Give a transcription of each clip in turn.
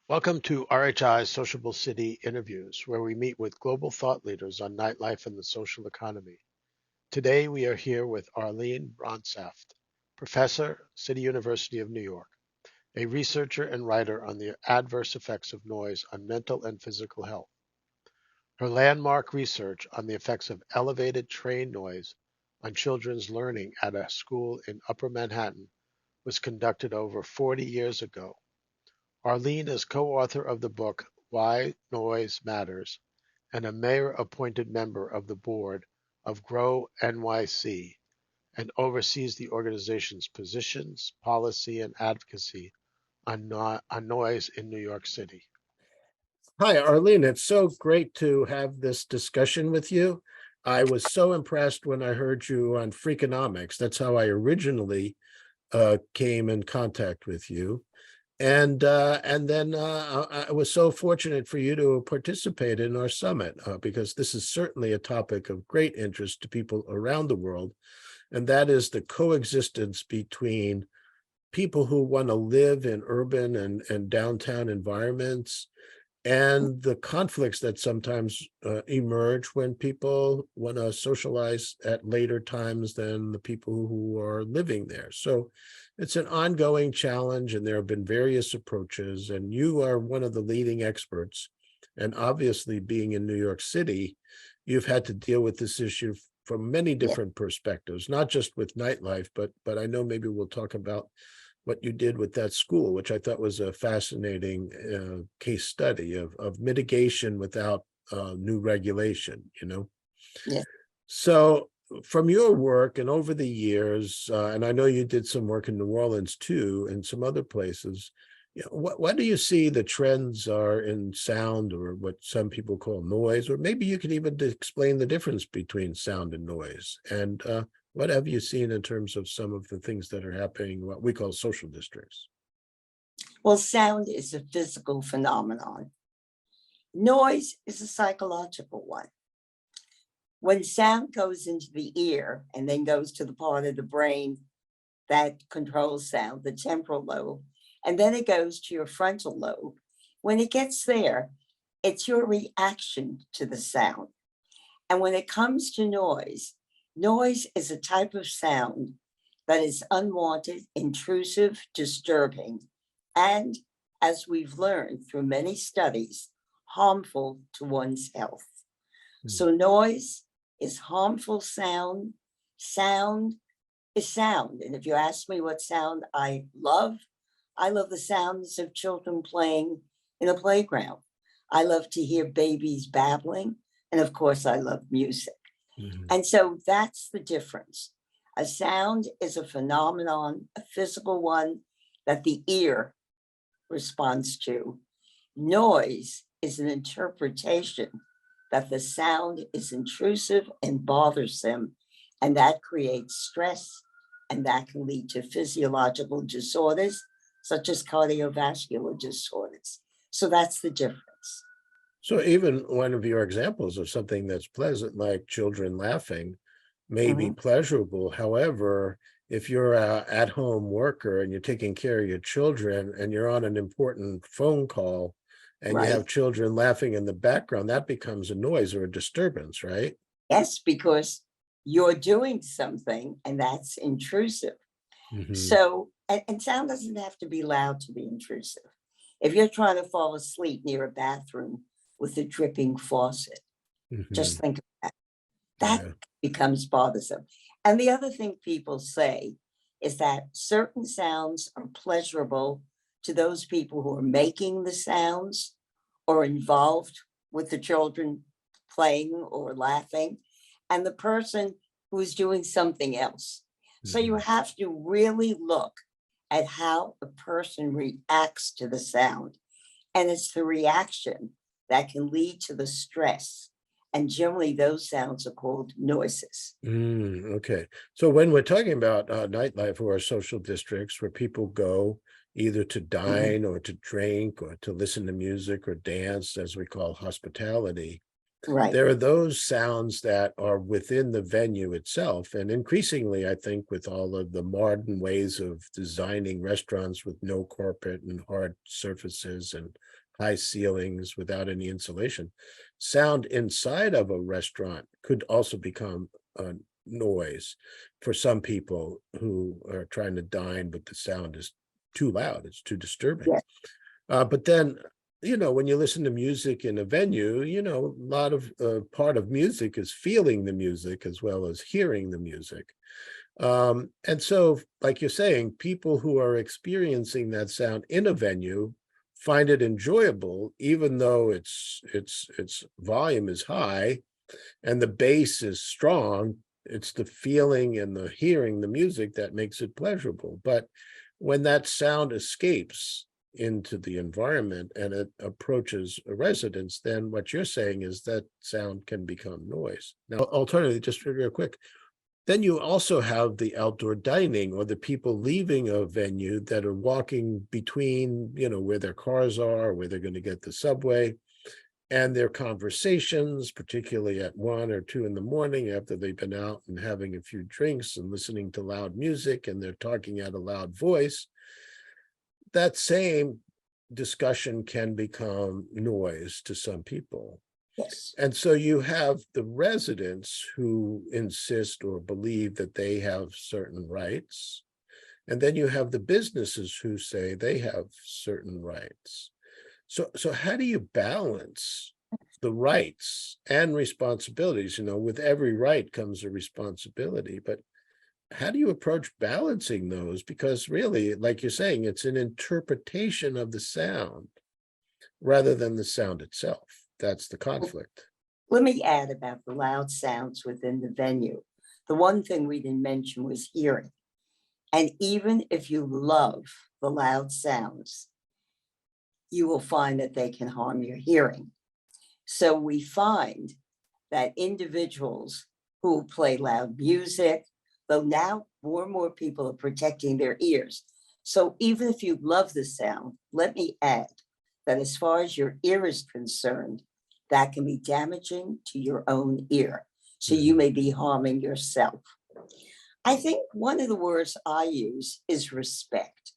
Welcome to RHI's Sociable City interviews, where we meet with global thought leaders on nightlife and the social economy. Today, we are here with Arline Bronzaft, professor, City University of New York, a researcher and writer on the adverse effects of noise on mental and physical health. Her landmark research on the effects of elevated train noise on children's learning at a school in Upper Manhattan was conducted over 40 years ago. Arline is co-author of the book Why Noise Matters and a mayor-appointed member of the board of Grow NYC and oversees the organization's positions, policy, and advocacy on noise in New York City. Hi, Arlene. It's so great to have this discussion with you. I was so impressed when I heard you on Freakonomics. That's how I originally came in contact with you. And then I was so fortunate for you to participate in our summit because this is certainly a topic of great interest to people around the world, and that is the coexistence between people who want to live in urban and downtown environments and the conflicts that sometimes emerge when people want to socialize at later times than the people who are living there. So it's an ongoing challenge, and there have been various approaches, and you are one of the leading experts. And obviously, being in New York City, you've had to deal with this issue from many Yeah. different perspectives, not just with nightlife, but I know maybe we'll talk about what you did with that school, which I thought was a fascinating case study of mitigation without new regulation, you know? Yeah. So from your work and over the years, and I know you did some work in New Orleans too, and some other places, what do you see the trends are in sound, or what some people call noise, or maybe you could even explain the difference between sound and noise? And what have you seen in terms of some of the things that are happening, what we call social districts? Well, sound is a physical phenomenon. Noise is a psychological one. When sound goes into the ear and then goes to the part of the brain that controls sound, the temporal lobe, and then it goes to your frontal lobe, when it gets there, it's your reaction to the sound. And when it comes to noise, noise is a type of sound that is unwanted, intrusive, disturbing, and, as we've learned through many studies, harmful to one's health. So noise is harmful sound. Sound is sound. And if you ask me what sound I love the sounds of children playing in a playground. I love to hear babies babbling. And of course, I love music. Mhm. And so that's the difference. A sound is a phenomenon, a physical one that the ear responds to. Noise is an interpretation that the sound is intrusive and bothersome, and that creates stress, and that can lead to physiological disorders such as cardiovascular disorders. So that's the difference. So even one of your examples of something that's pleasant, like children laughing, may be Mhm. pleasurable. However, if you're a at-home worker and you're taking care of your children and you're on an important phone call and you have Right. children laughing in the background, that becomes a noise or a disturbance, right? Yes, because you're doing something and that's intrusive. Mhm. So, and sound doesn't have to be loud to be intrusive. If you're trying to fall asleep near a bathroom with a dripping faucet, just Mhm. think of that. That Yeah. becomes bothersome. And the other thing people say is that certain sounds are pleasurable to those people who are making the sounds or involved with the children playing or laughing, and the person who is doing something else. So you Mhm. have to really look at how a person reacts to the sound. And it's the reaction that can lead to the stress. And generally, those sounds are called noises. Okay. So when we're talking about nightlife or social districts where people go either to Mhm. dine or to drink or to listen to music or dance, as we call hospitality, Right. there are those sounds that are within the venue itself. And increasingly, I think with all of the modern ways of designing restaurants with no carpet and hard surfaces and high ceilings without any insulation. Sound inside of a restaurant could also become a noise for some people who are trying to dine, but the sound is too loud, it's too disturbing. Yeah. But then, when you listen to music in a venue, a lot of part of music is feeling the music as well as hearing the music. And so, like you're saying, people who are experiencing that sound in a venue find it enjoyable, even though its volume is high and the bass is strong. It's the feeling and the hearing the music that makes it pleasurable. But when that sound escapes into the environment and it approaches a residence, then what you're saying is that sound can become noise. Now, alternatively, just real quick, then you also have the outdoor dining or the people leaving a venue that are walking between, where their cars are, where they're going to get the subway, and their conversations, particularly at 1 or 2 in the morning after they've been out and having a few drinks and listening to loud music, and they're talking at a loud voice. That same discussion can become noise to some people. Yes. And so you have the residents who insist or believe that they have certain rights. And then you have the businesses who say they have certain rights. So how do you balance the rights and responsibilities? With every right comes a responsibility, but how do you approach balancing those? Because really, like you're saying, it's an interpretation of the sound rather than the sound itself. That's the conflict. Let me add about the loud sounds within the venue. The one thing we didn't mention was hearing. And even if you love the loud sounds, you will find that they can harm your hearing. So we find that individuals who play loud music, though now more and more people are protecting their ears. So even if you love the sound, let me add that as far as your ear is concerned, that can be damaging to your own ear. So you may be harming yourself. I think one of the words I use is respect.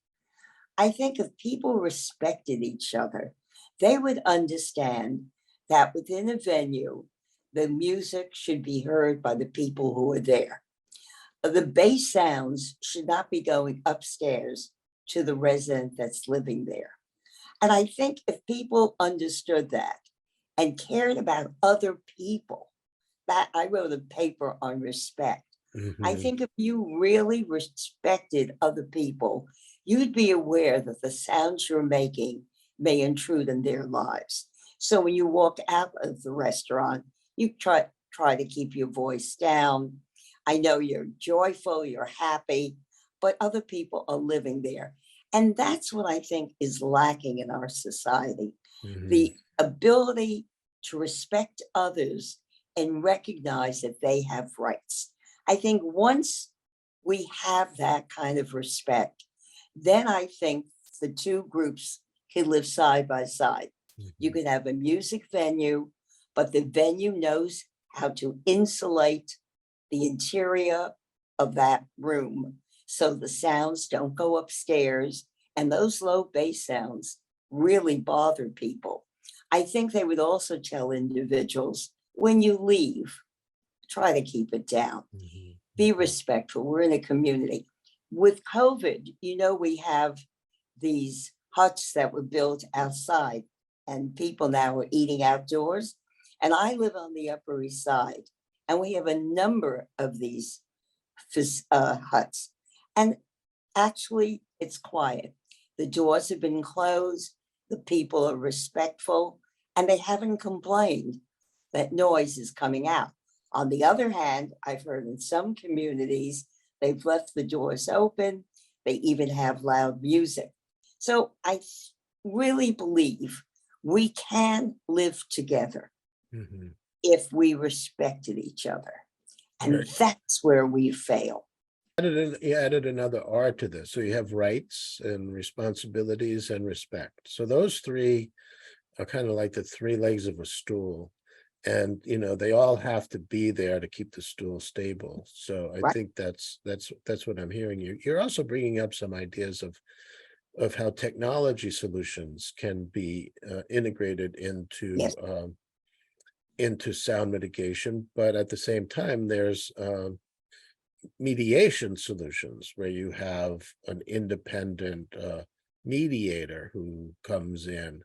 I think if people respected each other, they would understand that within a venue, the music should be heard by the people who are there. The bass sounds should not be going upstairs to the resident that's living there. And I think if people understood that and cared about other people, that I wrote a paper on respect. I think if you really respected other people, you'd be aware that the sounds you're making may intrude in their lives. So when you walk out of the restaurant, you try to keep your voice down. I know you're joyful, you're happy, but other people are living there. And that's what I think is lacking in our society. The ability to respect others and recognize that they have rights. I think once we have that kind of respect, then I think the two groups can live side by side. You can have a music venue, but the venue knows how to insulate the interior of that room so the sounds don't go upstairs, and those low bass sounds really bother people. I think they would also tell individuals, when you leave, try to keep it down. Be respectful. We're in a community. With COVID, we have these huts that were built outside, and people now are eating outdoors. And I live on the Upper East Side, and we have a number of these huts. And actually, it's quiet. The doors have been closed. The people are respectful, and they haven't complained that noise is coming out. On the other hand, I've heard in some communities, they've left the doors open. They even have loud music. So I really believe we can live together if we respected each other. And that's where we fail. You added another R to this. So you have rights and responsibilities and respect. So those three are kind of like the three legs of a stool. And, they all have to be there to keep the stool stable. So I think that's what I'm hearing. You're also bringing up some ideas of of how technology solutions can be integrated Yes, into sound mitigation, but at the same time, there's mediation solutions where you have an independent mediator who comes in.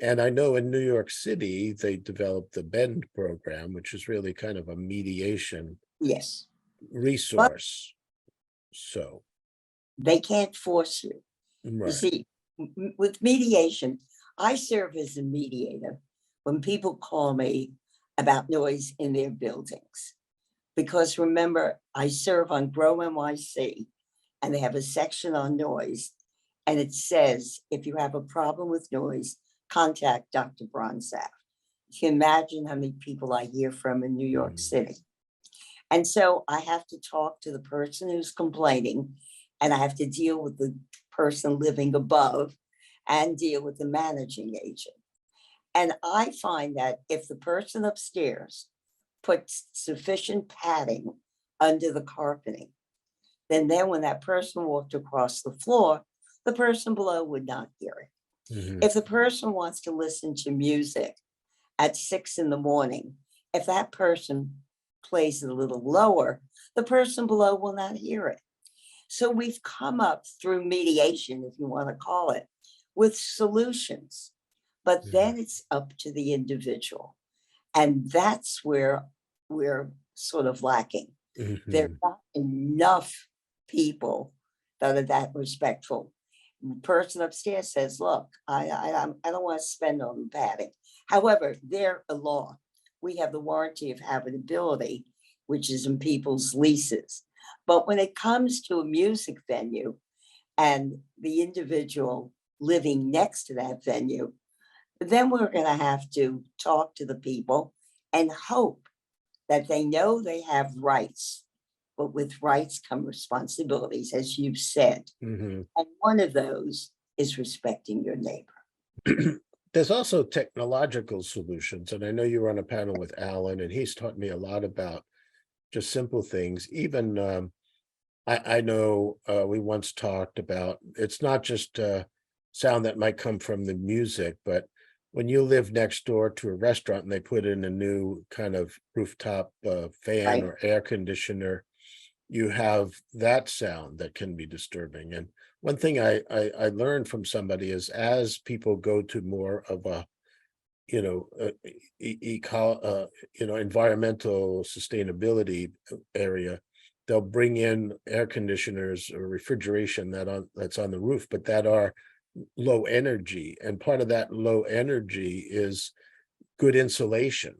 And I know in New York City, they developed the BEND program, which is really kind of a mediation yes. But resource. So, they can't force you. You right. see, with mediation, I serve as a mediator when people call me about noise in their buildings. Because remember, I serve on Grow NYC and they have a section on noise. And it says, if you have a problem with noise, contact Dr. Bronzaft. You can imagine how many people I hear from in New York Mm, City. And so I have to talk to the person who's complaining, and I have to deal with the person living above and deal with the managing agent. And I find that if the person upstairs puts sufficient padding under the carpeting, then when that person walked across the floor, the person below would not hear it. mhm, If the person wants to listen to music at 6 in the morning, if that person plays it a little lower, the person below will not hear it. So we've come up through mediation, if you want to call it, with solutions. But mhm, then it's up to the individual. And that's where we're sort of lacking. There mhm, are not enough people that are that respectful. The person upstairs says, look, I don't want to spend on the padding. However, they're a law. We have the warranty of habitability, which is in people's leases. But when it comes to a music venue and the individual living next to that venue, then we're going to have to talk to the people and hope that they know they have rights. But with rights come responsibilities, as you've said. mhm. And one of those is respecting your neighbor. There's also technological solutions, and I know you were on a panel with Alan, and he's taught me a lot about just simple things. Even I know we once talked about it's not just sound that might come from the music, but when you live next door to a restaurant and they put in a new kind of rooftop fan Right. or air conditioner, you have that sound that can be disturbing. And one thing I learned from somebody is as people go to more of a you know environmental sustainability area, they'll bring in air conditioners or refrigeration that's on the roof, but that are low energy, and part of that low energy is good insulation,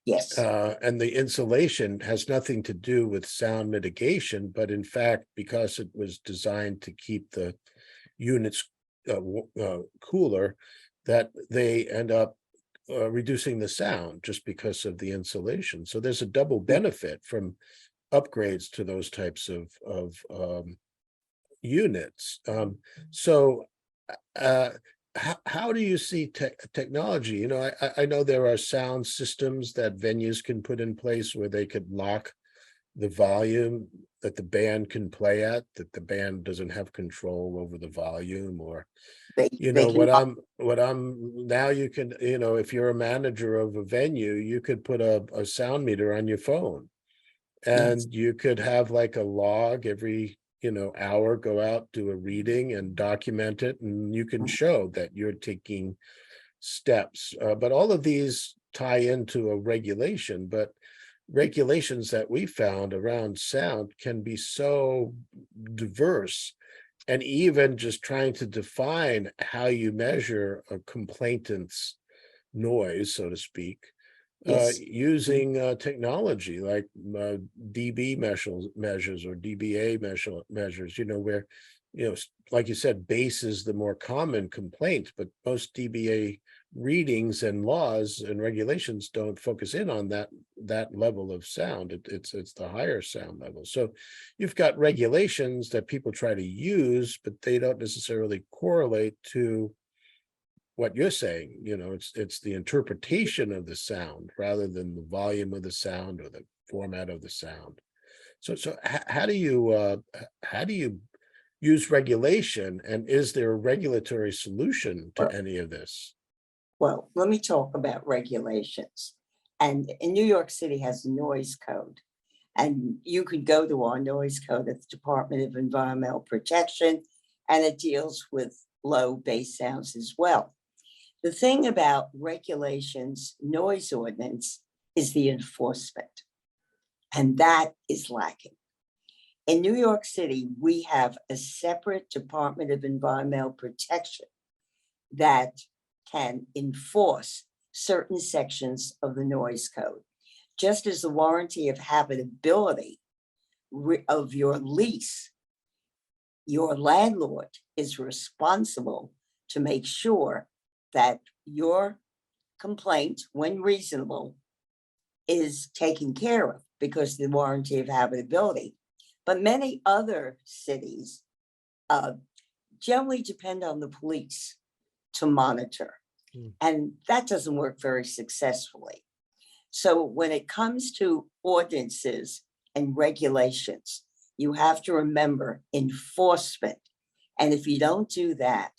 Yes. and the insulation has nothing to do with sound mitigation, but in fact, because it was designed to keep the units cooler, that they end up reducing the sound just because of the insulation. So there's a double benefit from upgrades to those types of units. So uh, how do you see technology? You know, I know there are sound systems that venues can put in place where they could lock the volume that the band can play at, that the band doesn't have control over the volume, or you They know can. what I'm now you can, you know, if you're a manager of a venue, you could put a sound meter on your phone, Yes. and you could have like a log every hour, go out, do a reading and document it, and you can show that you're taking steps. But all of these tie into a regulation, but regulations that we found around sound can be so diverse, and even just trying to define how you measure a complainant's noise, so to speak, Yes. using technology like dB measures or dBA measures, where, like you said, bass is the more common complaint, but most dBA readings and laws and regulations don't focus in on that level of sound. It's the higher sound level. So you've got regulations that people try to use, but they don't necessarily correlate to what you're saying. It's the interpretation of the sound rather than the volume of the sound or the format of the sound. So how do you use regulation? And is there a regulatory solution to Well, any of this? well, let me talk about regulations. And in New York City has a noise code. And you could go to our noise code at the Department of Environmental Protection, and it deals with low bass sounds as well. The thing about regulations, noise ordinance, is the enforcement, and that is lacking. In New York City, we have a separate Department of Environmental Protection that can enforce certain sections of the noise code, just as the warranty of habitability of your lease. Your landlord is responsible to make sure that your complaint, when reasonable, is taken care of because the warranty of habitability. But many other cities generally depend on the police to monitor, and that doesn't work very successfully. So when it comes to ordinances and regulations, you have to remember enforcement. And if you don't do that,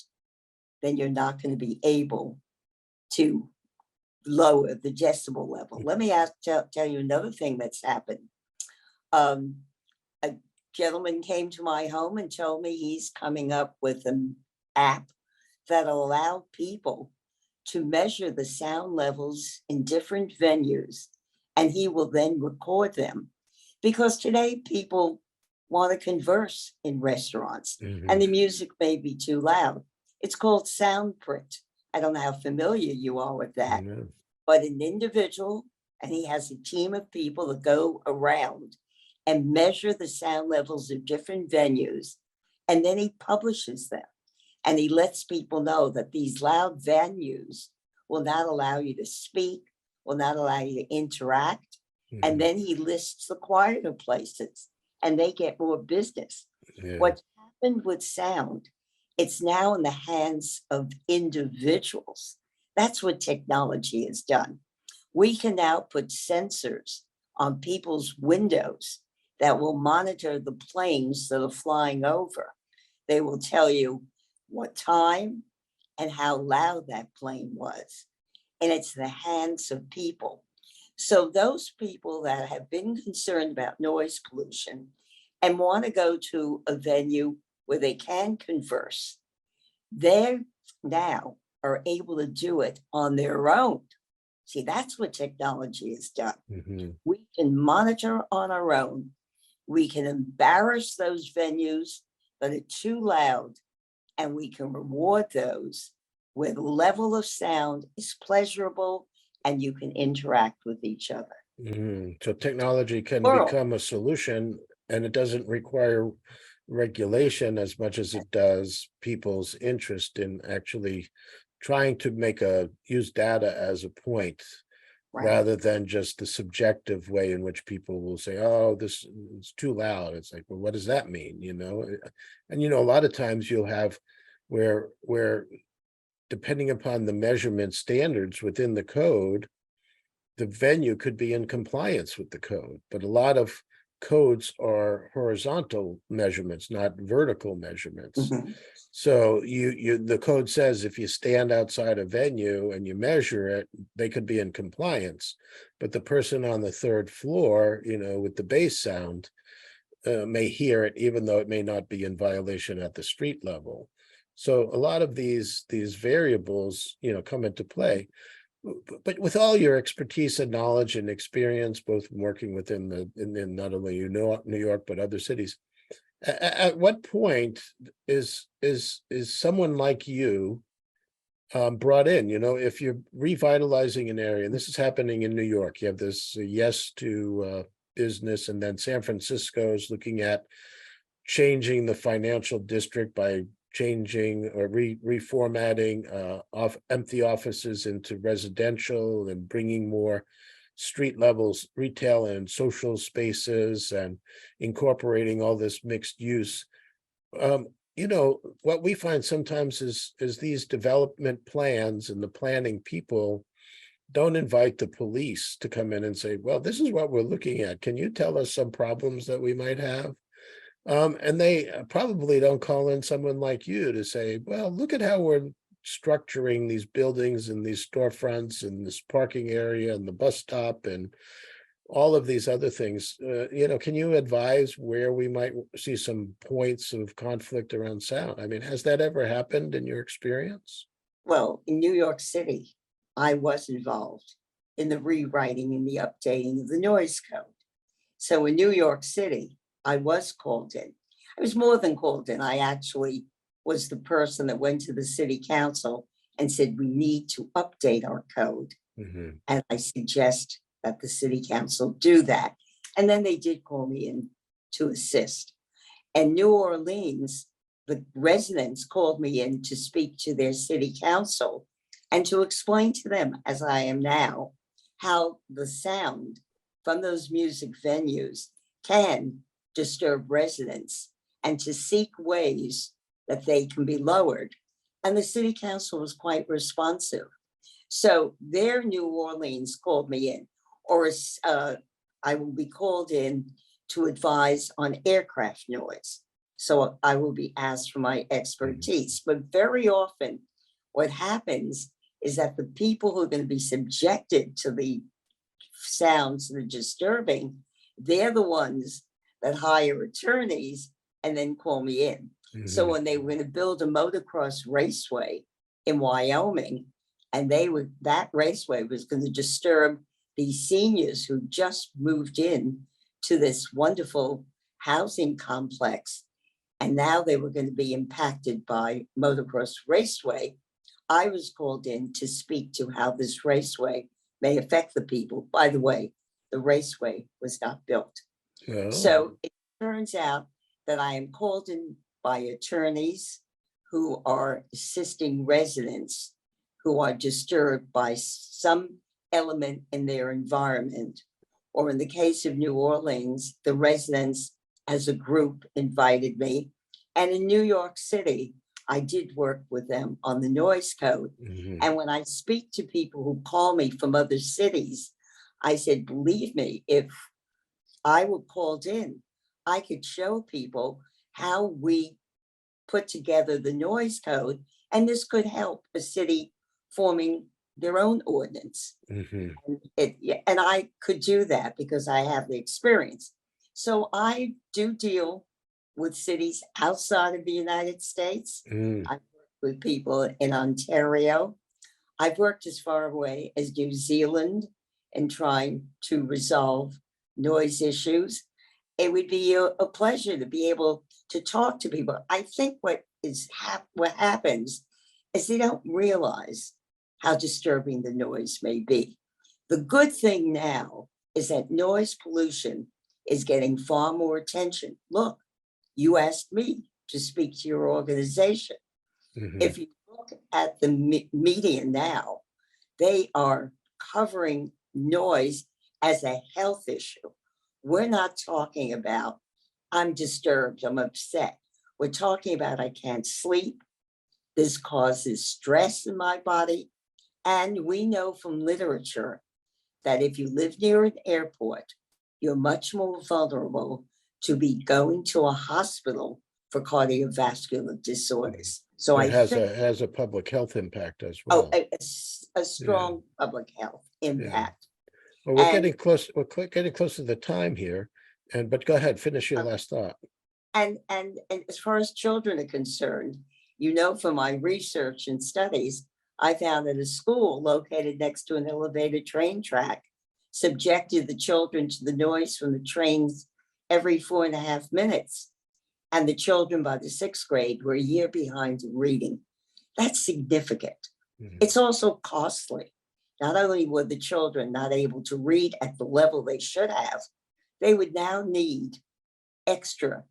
then you're not going to be able to lower the decibel level. Let me tell you another thing that's happened. A gentleman came to my home and told me he's coming up with an app that'll allow people to measure the sound levels in different venues, and he will then record them. Because today people want to converse in restaurants, and the music may be too loud. It's called sound print. I don't know how familiar you are with that, but an individual, and he has a team of people that go around and measure the sound levels of different venues, and then he publishes them. And he lets people know that these loud venues will not allow you to speak, will not allow you to interact. And then he lists the quieter places, and they get more business. What's happened with sound, it's now in the hands of individuals. That's what technology has done. We can now put sensors on people's windows that will monitor the planes that are flying over. They will tell you what time and how loud that plane was. And it's the hands of people. So those people that have been concerned about noise pollution and want to go to a venue where they can converse, they now are able to do it on their own. See, that's what technology has done. We can monitor on our own. We can embarrass those venues that are too loud, and we can reward those where the level of sound is pleasurable and you can interact with each other. So technology can Plural. become a solution, and it doesn't require regulation as much as it does people's interest in actually trying to use data as a point, rather than just the subjective way in which people will say, oh, this is too loud. It's like, well, what does that mean? And a lot of times you'll have where depending upon the measurement standards within the code, the venue could be in compliance with the code, but a lot of codes are horizontal measurements, not vertical measurements. So the code says if you stand outside a venue and you measure it, they could be in compliance. But the person on the third floor, with the bass sound, may hear it, even though it may not be in violation at the street level. So a lot of these variables, come into play. But with all your expertise and knowledge and experience, both working within in not only New York but other cities, at what point is someone like you brought in? If you're revitalizing an area, and this is happening in New York, you have this yes to business, and then San Francisco is looking at changing the financial district by changing or reformatting empty offices into residential and bringing more street levels retail and social spaces and incorporating all this mixed use. What we find sometimes is these development plans and the planning people don't invite the police to come in and say, well, this is what we're looking at. Can you tell us some problems that we might have? And they probably don't call in someone like you to say, well, look at how we're structuring these buildings and these storefronts and this parking area and the bus stop and all of these other things. Can you advise where we might see some points of conflict around sound? I mean, has that ever happened in your experience? Well, in New York City, I was involved in the rewriting and the updating of the noise code. So in New York City, I was called in. I was more than called in. I actually was the person that went to the city council and said, we need to update our code. Mhm. And I suggest that the city council do that. And then they did call me in to assist. And New Orleans, the residents called me in to speak to their city council and to explain to them, as I am now, how the sound from those music venues can disturb residents and to seek ways that they can be lowered. And the city council was quite responsive. So their New Orleans called me in, or I will be called in to advise on aircraft noise. So I will be asked for my expertise. But very often, what happens is that the people who are going to be subjected to the sounds that are disturbing, they're the ones that hire attorneys and then call me in. So Mhm. when they were going to build a motocross raceway in Wyoming, and that raceway was going to disturb these seniors who just moved in to this wonderful housing complex, and now they were going to be impacted by motocross raceway, I was called in to speak to how this raceway may affect the people. By the way, the raceway was not built. Oh, So it turns out that I am called in by attorneys who are assisting residents who are disturbed by some element in their environment. Or in the case of New Orleans, the residents as a group invited me. And in New York City, I did work with them on the noise code. mhm. And when I speak to people who call me from other cities, I said, believe me, if I were called in, I could show people how we put together the noise code, and this could help a city forming their own ordinance. Mhm. And I could do that because I have the experience. So I do deal with cities outside of the United States. Mm. I've worked with people in Ontario. I've worked as far away as New Zealand in trying to resolve noise issues. It would be a pleasure to be able to talk to people. I think what happens is they don't realize how disturbing the noise may be. The good thing now is that noise pollution is getting far more attention. Look, you asked me to speak to your organization. Mhm. If you look at the media now, they are covering noise as a health issue. We're not talking about, I'm disturbed, I'm upset. We're talking about, I can't sleep. This causes stress in my body. And we know from literature that if you live near an airport, you're much more vulnerable to be going to a hospital for cardiovascular disorders. So So I it has think, a public health impact as well. a strong public health impact. Well, And we're getting close to the time here. But go ahead, finish your uh, last thought. and as far as children are concerned, from my research and studies, I found that a school located next to an elevated train track subjected the children to the noise from the trains every 4.5 minutes. And the children by the sixth grade were a year behind in reading. That's significant. Mhm. It's also costly. Not only were the children not able to read at the level they should have, they would now need extra,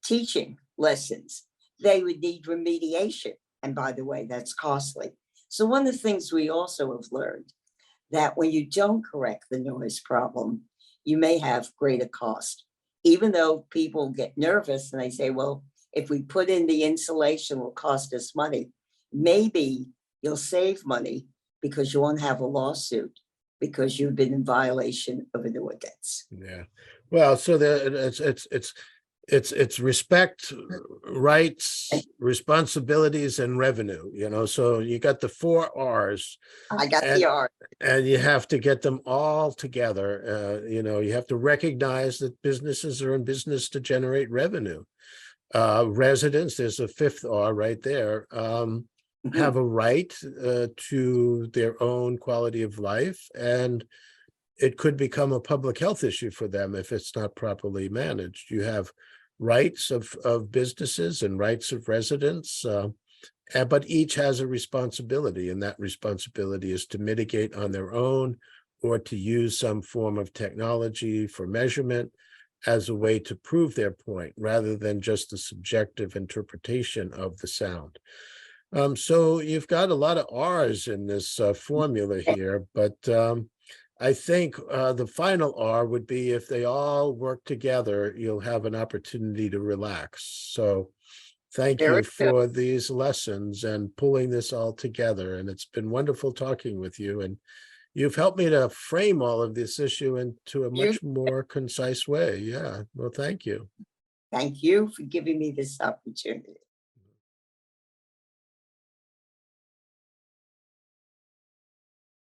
teaching lessons. They would need remediation. And by the way, that's costly. So one of the things we also have learned that when you don't correct the noise problem, you may have greater cost. Even though people get nervous and they say, well, if we put in the insulation, will cost us money. Maybe you'll save money because you won't have a lawsuit because you've been in violation of an ordinance. Yeah. Well, so it's It's respect, rights, responsibilities, and revenue, you know, so you got the 4 R's. I got And the art. and you have to get them all together. You know, you have to recognize that businesses are in business to generate revenue. Residents, there's a 5th R right there, have a right to their own quality of life, and it could become a public health issue for them if it's not properly managed. You have rights of businesses and rights of residents, but each has a responsibility, and that responsibility is to mitigate on their own or to use some form of technology for measurement as a way to prove their point, rather than just the subjective interpretation of the sound. So you've got a lot of R's in this formula here, but I think the final R would be if they all work together, you'll have an opportunity to relax. So thank Very you good. for these lessons and pulling this all together. And it's been wonderful talking with you. And you've helped me to frame all of this issue into a You, much more concise way. Yeah. Well, thank you. thank you for giving me this opportunity.